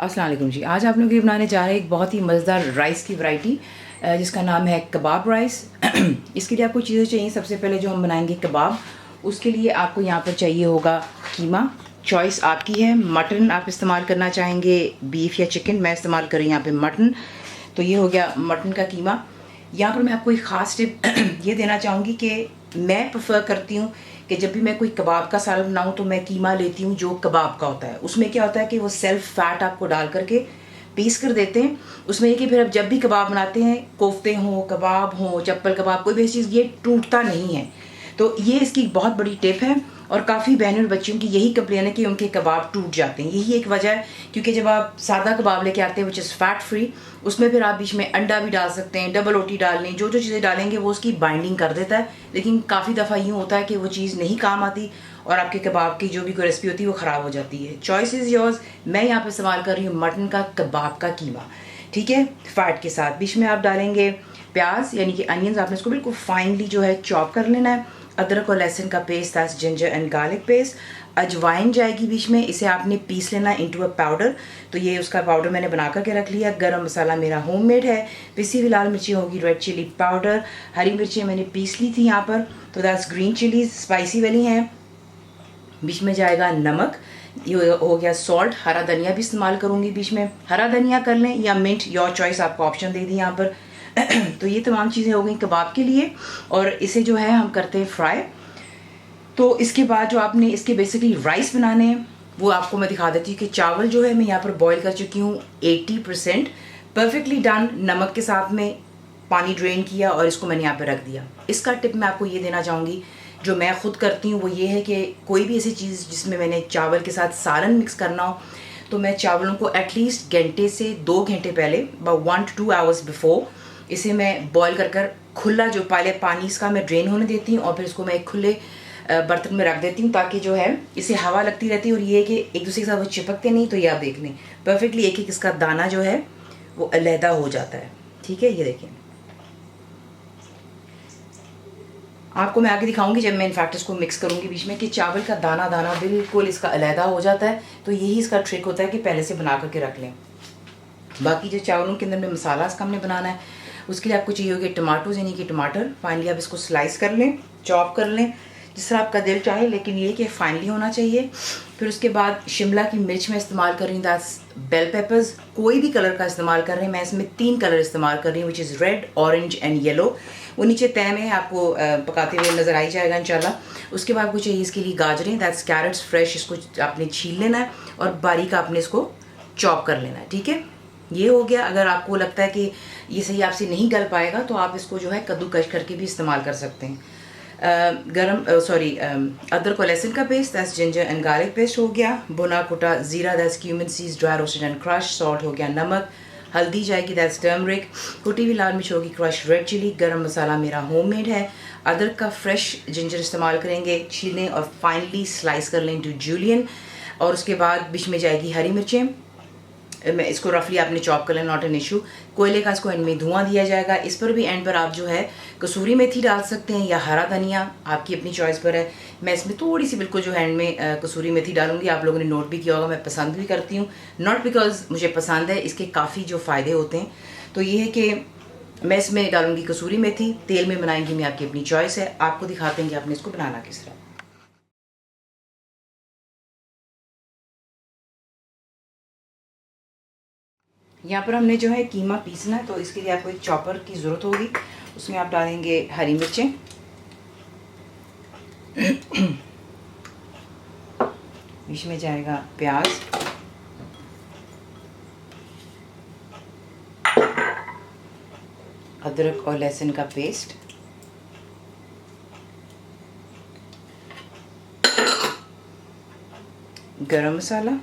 अस्सलाम वालेकुम जी। आज आप लोग ये बनाने जा रहे हैं एक बहुत ही मज़ेदार राइस की वैरायटी जिसका नाम है कबाब राइस। इसके लिए आपको चीज़ें चाहिए। सबसे पहले जो हम बनाएंगे कबाब, उसके लिए आपको यहाँ पर चाहिए होगा कीमा। चॉइस आपकी है, मटन आप इस्तेमाल करना चाहेंगे, बीफ या चिकन। मैं इस्तेमाल कर रही हूँ यहाँ पे मटन, तो ये हो गया मटन का कीमा। यहाँ पर मैं आपको एक ख़ास टिप ये देना चाहूँगी कि मैं प्रेफर करती हूँ कि जब भी मैं कोई कबाब का सालन बनाऊँ तो मैं कीमा लेती हूँ जो कबाब का होता है। उसमें क्या होता है कि वो सेल्फ फैट आपको डाल करके पीस कर देते हैं। उसमें ये कि फिर अब जब भी कबाब बनाते हैं, कोफ्ते हों, कबाब हों, चप्पल कबाब, कोई भी चीज़, ये टूटता नहीं है। तो ये इसकी बहुत बड़ी टिप है। और काफ़ी बहनों और बच्चियों की यही कंप्लेन है कि उनके कबाब टूट जाते हैं। यही एक वजह है, क्योंकि जब आप सादा कबाब लेके आते हैं विच इज़ फैट फ्री, उसमें फिर आप बीच में अंडा भी डाल सकते हैं, डबल रोटी डाल लें, जो जो चीज़ें डालेंगे वो उसकी बाइंडिंग कर देता है। लेकिन काफ़ी दफ़ा यूँ होता है कि वो चीज़ नहीं काम आती और आपके कबाब की जो भी कोई रेसिपी होती है वो ख़राब हो जाती है। Choice is yours. मैं यहाँ पर इस्तेमाल कर रही हूँ मटन का कबाब का कीमा, ठीक है, फैट के साथ। बीच में आप डालेंगे प्याज यानी कि अनियंस, आपने इसको बिल्कुल फाइनली जो है चॉप कर लेना है। अदरक और लहसुन का paste, that's ginger and garlic paste. अजवाइन जाएगी बीच में, इसे आपने पीस लेना इनटू अ पाउडर। तो ये उसका पाउडर मैंने बना करके रख लिया। गरम मसाला मेरा होममेड है। पिसी हुई लाल मिर्ची होगी, रेड चिली पाउडर। हरी मिर्ची मैंने पीस ली थी यहाँ पर, तो दैट्स ग्रीन चिलीज, स्पाइसी वाली हैं। बीच में जाएगा नमक, ये हो गया सॉल्ट। हरा धनिया भी इस्तेमाल करूँगी बीच में, हरा धनिया कर लें या मिंट, योर चॉइस, आपको ऑप्शन दे दी यहाँ पर। तो ये तमाम चीज़ें हो गई कबाब के लिए। और इसे जो है हम करते हैं फ्राई। तो इसके बाद जो आपने इसके बेसिकली राइस बनाने हैं वो आपको मैं दिखा देती हूँ कि चावल जो है मैं यहाँ पर बॉईल कर चुकी हूँ 80% परफेक्टली डन। नमक के साथ में पानी ड्रेन किया और इसको मैंने यहाँ पे रख दिया। इसका टिप मैं आपको ये देना चाहूँगी, जो मैं खुद करती हूँ, वो ये है कि कोई भी ऐसी चीज़ जिसमें मैंने चावल के साथ सालन मिक्स करना हो, तो मैं चावलों को एटलीस्ट घंटे से 2 घंटे पहले, अबाउट 1 to 2 hours बिफोर, इसे मैं बॉईल कर खुला, जो पहले पानी इसका मैं ड्रेन होने देती हूँ और फिर इसको मैं एक खुले बर्तन में रख देती हूँ, ताकि जो है इसे हवा लगती रहती है और ये है कि एक दूसरे के साथ वो चिपकते नहीं। तो ये आप देख लें परफेक्टली एक एक इसका दाना जो है वो अलहदा हो जाता है, ठीक है। ये देखें, आपको मैं आगे दिखाऊंगी जब मैं इनफैक्ट इसको मिक्स करूंगी बीच में, कि चावल का दाना दाना बिल्कुल इसका अलहदा हो जाता है। तो यही इसका ट्रिक होता है कि पहले से बना करके रख लें। बाकी जो चावलों के अंदर में मसाला इसका हमने बनाना है, उसके लिए आपको चाहिए होगी टमाटोज यानी कि टमाटर। फाइनली आप इसको स्लाइस कर लें, चॉप कर लें, जिस तरह आपका दिल चाहे, लेकिन ये कि फाइनली होना चाहिए। फिर उसके बाद शिमला की मिर्च मैं इस्तेमाल कर रही हूँ, दैट्स बेल पेपर्स। कोई भी कलर का इस्तेमाल कर रही हूँ, मैं इसमें 3 कलर इस्तेमाल कर रही हूँ, which is red, orange and yellow. वो नीचे तय में आपको पकाते हुए नज़र आई जाएगा इंशाल्लाह। उसके बाद आपको चाहिए इसके लिए गाजरें, दैट्स कैरेट्स फ्रेश। इसको आपने छील लेना है और बारीक आपने इसको चॉप कर लेना है, ठीक है। ये हो गया। अगर आपको लगता है कि ये सही आपसे नहीं गल पाएगा तो आप इसको जो है कद्दूकश करके भी इस्तेमाल कर सकते हैं। अदरक और लहसुन का paste, that's ginger and garlic paste हो गया। भुना कुटा जीरा, that's cumin seeds dry roasted and crush. Salt हो गया, नमक। हल्दी जाएगी, दैट्स टर्मरिक। कुटी हुई लाल मिर्च होगी, क्रश रेड चिली। गरम मसाला मेरा होममेड है। अदरक का फ्रेश जिंजर इस्तेमाल करेंगे, छीलें और फाइनली स्लाइस कर लें इनटू जूलियन। और उसके बाद बीच में जाएगी हरी मिर्चें, मैं इसको रफली आपने चॉप कर लें, नॉट एन इशू। कोयले का इसको एंड में धुआं दिया जाएगा। इस पर भी एंड पर आप जो है कसूरी मेथी डाल सकते हैं या हरा धनिया, आपकी अपनी चॉइस पर है। मैं इसमें थोड़ी सी बिल्कुल जो हैंड में कसूरी मेथी डालूंगी। आप लोगों ने नोट भी किया होगा, मैं पसंद भी करती हूँ, नॉट बिकॉज मुझे पसंद है, इसके काफ़ी जो फ़ायदे होते हैं। तो ये है कि मैं इसमें डालूंगी कसूरी मेथी। तेल में बनाएंगी मैं, आपकी अपनी चॉइस है। आपको दिखाते हैं कि आपने इसको बनाना किस तरह। यहाँ पर हमने जो है कीमा पीसना है, तो इसके लिए आपको एक चॉपर की ज़रूरत होगी। उसमें आप डालेंगे हरी मिर्चें, बीच में जाएगा प्याज, अदरक और लहसुन का पेस्ट, गरम मसाला,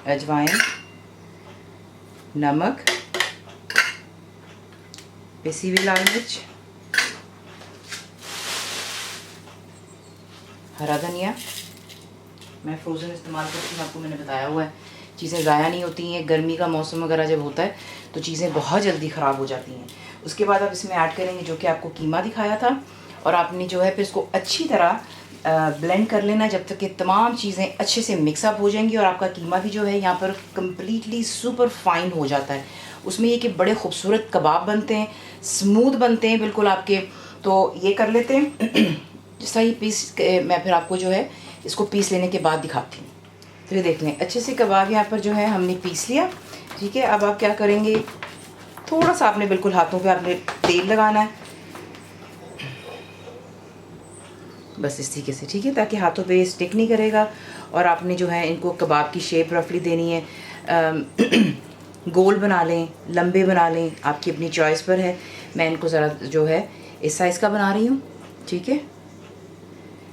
अजवाइन, नमक, पिसी हुई लाल मिर्च, हरा धनिया। मैं फ्रोज़न इस्तेमाल करती हूँ, आपको मैंने बताया हुआ है। चीज़ें ज़ाया नहीं होती हैं। गर्मी का मौसम वगैरह जब होता है तो चीज़ें बहुत जल्दी ख़राब हो जाती हैं। उसके बाद आप इसमें ऐड करेंगे जो कि आपको कीमा दिखाया था, और आपने जो है फिर इसको अच्छी तरह ब्लेंड कर लेना जब तक कि तमाम चीज़ें अच्छे से मिक्सअप हो जाएंगी और आपका कीमा भी जो है यहाँ पर कम्प्लीटली सुपर फाइन हो जाता है। उसमें ये कि बड़े खूबसूरत कबाब बनते हैं, स्मूथ बनते हैं बिल्कुल आपके। तो ये कर लेते हैं जिस तरह ये पीस मैं फिर आपको जो है इसको पीस लेने के बाद दिखाती हूँ। तो ये देख लें अच्छे से कबाब यहाँ पर जो है हमने पीस लिया, ठीक है। अब आप क्या करेंगे, थोड़ा सा आपने बिल्कुल हाथों पे आपने तेल लगाना है, बस इस तरीके से, ठीक है, ताकि हाथों पे स्टिक नहीं करेगा। और आपने जो है इनको कबाब की शेप रफली देनी है। गोल बना लें, लंबे बना लें, आपकी अपनी चॉइस पर है। मैं इनको ज़रा जो है इस साइज़ का बना रही हूँ, ठीक है।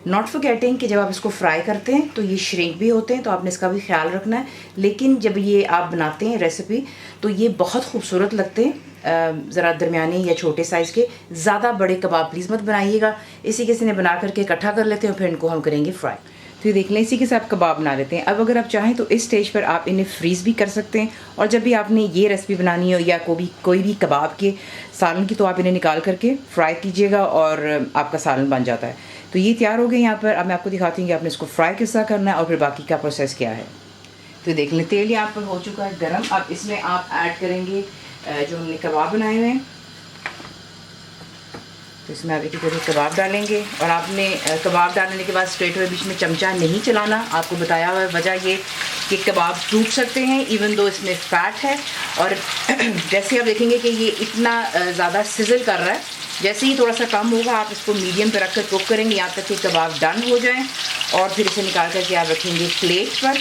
नॉट फॉरगेटिंग कि जब आप इसको फ्राई करते हैं तो ये श्रिंक भी होते हैं, तो आपने इसका भी ख्याल रखना है। लेकिन जब ये आप बनाते हैं रेसिपी तो ये बहुत खूबसूरत लगते हैं। ज़रा दरमियानी या छोटे साइज़ के, ज़्यादा बड़े कबाब प्लीज़ मत बनाइएगा। इसी के ने बना करके इकट्ठा कर लेते हैं और फिर इनको हम करेंगे फ्राई। तो ये देख लें इसी के साथ कबाब बना लेते हैं। अब अगर आप चाहें तो इस स्टेज पर आप इन्हें फ्रीज़ भी कर सकते हैं, और जब भी आपने ये रेसिपी बनानी हो या कोई भी कबाब के सालन की, तो आप इन्हें निकाल करके फ्राई कीजिएगा और आपका सालन बन जाता है। तो ये तैयार हो गए यहाँ पर। अब मैं आपको दिखाती हूँ कि आपने इसको फ्राई किस तरह करना है और फिर बाकी का प्रोसेस क्या है। तो देख लें तेल यहाँ पर हो चुका है गरम। अब इसमें आप ऐड करेंगे जो हमने कबाब बनाए हुए हैं। तो इसमें आप एक एक कबाब डालेंगे, और आपने कबाब डालने के बाद स्ट्रेट हुए बीच में चमचा नहीं चलाना। आपको बताया हुआ है वजह ये कि कबाब टूट सकते हैं इवन दो इसमें फ़ैट है। और जैसे आप देखेंगे कि ये इतना ज़्यादा सिजल कर रहा है, जैसे ही थोड़ा सा कम होगा आप इसको मीडियम पे रख कर कुक करेंगे यहाँ तक कि कबाब डन हो जाए। और फिर इसे निकाल करके आप रखेंगे प्लेट पर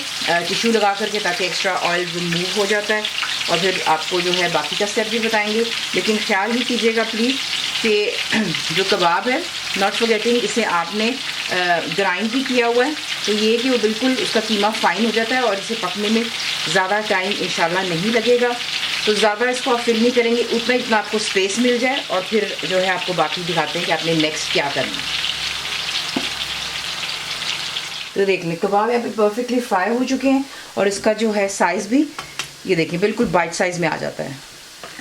टिश्यू लगा करके, ताकि एक्स्ट्रा ऑयल रिमूव हो जाता है। और फिर आपको जो है बाकी का स्टेप भी बताएंगे। लेकिन ख्याल ही कीजिएगा प्लीज़ कि जो कबाब है, नॉट फॉरगेटिंग, इसे आपने ग्राइंड भी किया हुआ है, तो ये कि वो बिल्कुल उसका कीमा फाइन हो जाता है और इसे पकने में ज़्यादा टाइम इंशाल्लाह नहीं लगेगा। तो ज़्यादा इसको आप फिल नहीं करेंगे, उतना इतना आपको स्पेस मिल जाए। और फिर जो है आपको बाकी दिखाते हैं कि आपने नेक्स्ट क्या करना है। तो देख लें कबाब यहाँ पे परफेक्टली फ्राई हो चुके हैं, और इसका जो है साइज़ भी ये देखिए बिल्कुल बाइट साइज़ में आ जाता है।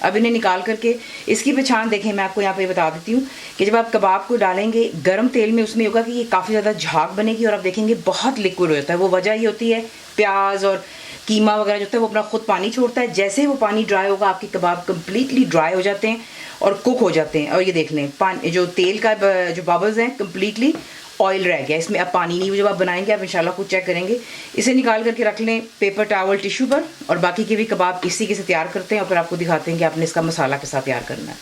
अब इन्हें निकाल करके इसकी पहचान देखें, मैं आपको यहाँ पे बता देती हूँ कि जब आप कबाब को डालेंगे गर्म तेल में, उसमें होगा कि ये काफ़ी ज़्यादा झाग बनेगी और आप देखेंगे बहुत लिक्विड हो जाता है। वो वजह ये होती है प्याज और कीमा वगैरह जो होता है वो अपना खुद पानी छोड़ता है। जैसे ही वो पानी ड्राई होगा आपके कबाब कम्प्लीटली ड्राई हो जाते हैं और कुक हो जाते हैं। और ये देख लें पानी जो तेल का जो बबल्स हैं कम्प्लीटली ऑयल रह गया, इसमें अब पानी नहीं। जब आप बनाएंगे आप इंशाल्लाह कुछ चेक करेंगे। इसे निकाल करके रख लें पेपर टॉवल टिश्यू पर, और बाकी के भी कबाब इसी के से तैयार करते हैं और फिर आपको दिखाते हैं कि आपने इसका मसाला के साथ तैयार करना है।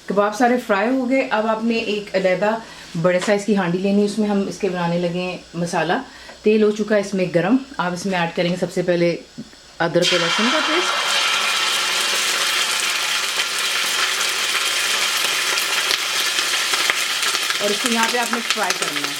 कबाब सारे फ्राई हो गए। अब आपने एक अलहदा बड़े साइज़ की हांडी लेनी है, उसमें हम इसके बनाने लगे हैं मसाला। तेल हो चुका है इसमें गरम। आप इसमें ऐड करेंगे सबसे पहले अदरक और लहसुन का पेस्ट, और इसको यहाँ पे आपने फ्राई करना है।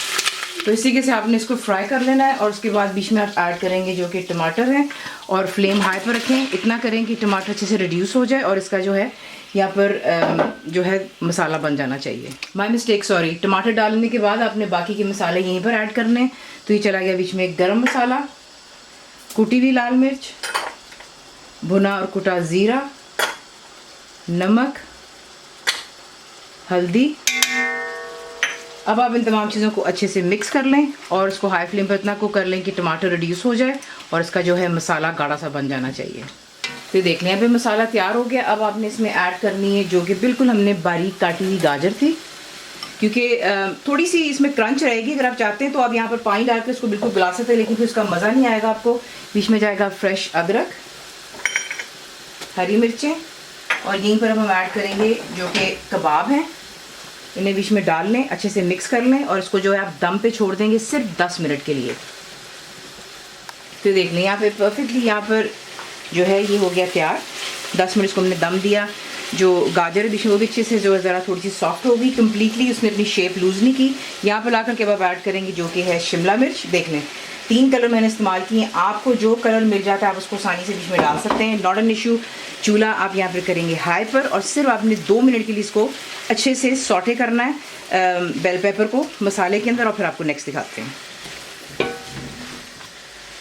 तो इसी के से आपने इसको फ्राई कर लेना है। और उसके बाद बीच में आप ऐड करेंगे जो कि टमाटर हैं, और फ्लेम हाई पर रखें। इतना करें कि टमाटर अच्छे से रिड्यूस हो जाए और इसका जो है यहाँ पर जो है मसाला बन जाना चाहिए। My mistake, sorry. टमाटर डालने के बाद आपने बाकी के मसाले यहीं पर ऐड करने हैं। तो ये चला गया बीच में एक गरम मसाला, कुटी हुई लाल मिर्च, भुना और कुटा ज़ीरा, नमक, हल्दी। अब आप इन तमाम चीज़ों को अच्छे से मिक्स कर लें और इसको हाई फ्लेम पर इतना कुक कर लें कि टमाटर रिड्यूस हो जाए और इसका जो है मसाला गाढ़ा सा बन जाना चाहिए। तो देख लें अभी मसाला तैयार हो गया। अब आपने इसमें ऐड करनी है जो कि बिल्कुल हमने बारीक काटी हुई गाजर थी, क्योंकि थोड़ी सी इसमें क्रंच रहेगी। अगर आप चाहते हैं तो आप यहाँ पर पानी डाल कर इसको बिल्कुल गला सकते हैं, लेकिन फिर उसका मज़ा नहीं आएगा आपको। बीच में जाएगा फ्रेश अदरक, हरी मिर्चें, और यहीं पर अब हम ऐड करेंगे जो कि कबाब हैं। इन्हें बीच में डाल लें, अच्छे से मिक्स कर लें और इसको जो है आप दम पे छोड़ देंगे सिर्फ 10 मिनट के लिए। तो देख लें यहाँ पे परफेक्टली यहाँ पर जो है ये हो गया तैयार। 10 मिनट इसको हमने दम दिया। जो गाजर है बीच में वो भी अच्छे से जो है ज़रा थोड़ी सी सॉफ्ट होगी, कम्प्लीटली उसने अपनी शेप लूज़ नहीं की। यहाँ पर ला कर के अब ऐड करेंगे जो कि है शिमला मिर्च। देख लें 3 कलर मैंने इस्तेमाल किए हैं। आपको जो कलर मिल जाता है आप उसको आसानी से बीच में डाल सकते हैं, नॉट एन इशू। चूल्हा आप यहाँ पर करेंगे हाई पर और सिर्फ आपने 2 मिनट के लिए इसको अच्छे से सॉटे करना है बेल पेपर को मसाले के अंदर, और फिर आपको नेक्स्ट दिखाते हैं।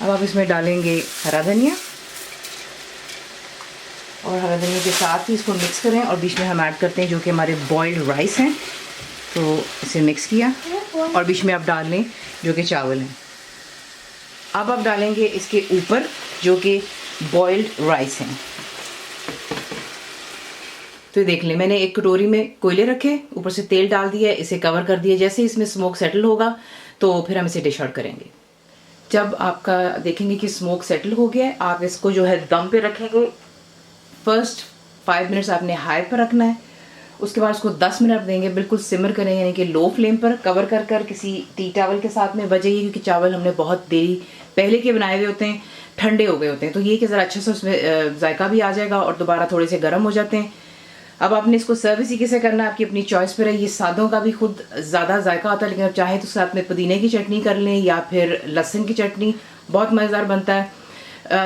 अब आप इसमें डालेंगे हरा धनिया, और हरा धनिया के साथ ही इसको मिक्स करें और बीच में हम ऐड करते हैं जो कि हमारे बॉइल्ड राइस हैं। तो इसे मिक्स किया और बीच में आप डाल लें जो कि चावल हैं। अब आप डालेंगे इसके ऊपर जो कि बॉइल्ड राइस हैं। तो देख लें, मैंने एक कटोरी में कोयले रखे, ऊपर से तेल डाल दिया, इसे कवर कर दिया। जैसे इसमें स्मोक सेटल होगा तो फिर हम इसे डिश आउट करेंगे। जब आपका देखेंगे कि स्मोक सेटल हो गया है, आप इसको जो है दम पे रखेंगे। फर्स्ट 5 मिनट्स आपने हाई पर रखना है, उसके बाद उसको 10 मिनट देंगे, बिल्कुल सिमर करेंगे, यानी कि लो फ्लेम पर कवर कर कर किसी टी टावल के साथ में बजाइए, क्योंकि चावल हमने बहुत देरी पहले के बनाए हुए होते हैं, ठंडे हो गए होते हैं, तो ये कि ज़रा अच्छा सा उसमें जायका भी आ जाएगा और दोबारा थोड़े से गर्म हो जाते हैं। अब आपने इसको सर्व इसी कैसे करना है, आपकी अपनी चॉइस पर है। ये सादों का भी खुद ज़्यादा जायका आता है, लेकिन आप चाहें तो साथ में पुदीने की चटनी कर लें या फिर लहसुन की चटनी, बहुत मज़ेदार बनता है।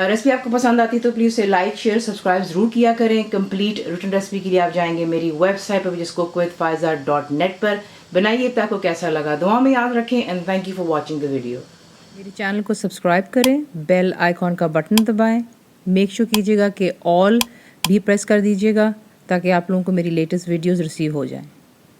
रेसिपी आपको पसंद आती है तो प्लीज़ उसे लाइक शेयर सब्सक्राइब ज़रूर किया करें। कंप्लीट रिटन रेसिपी के लिए आप जाएंगे मेरी वेबसाइट पर, जिसको kuwaitfaiza.net पर बनाइए। तो आपको कैसा लगा दुआ में याद रखें, and thank you for watching the video. मेरे चैनल को सब्सक्राइब करें, बेल आइकॉन का बटन दबाएं, मेक श्योर कीजिएगा कि ऑल भी प्रेस कर दीजिएगा ताकि आप लोगों को मेरी लेटेस्ट वीडियोज़ रिसीव हो जाएँ।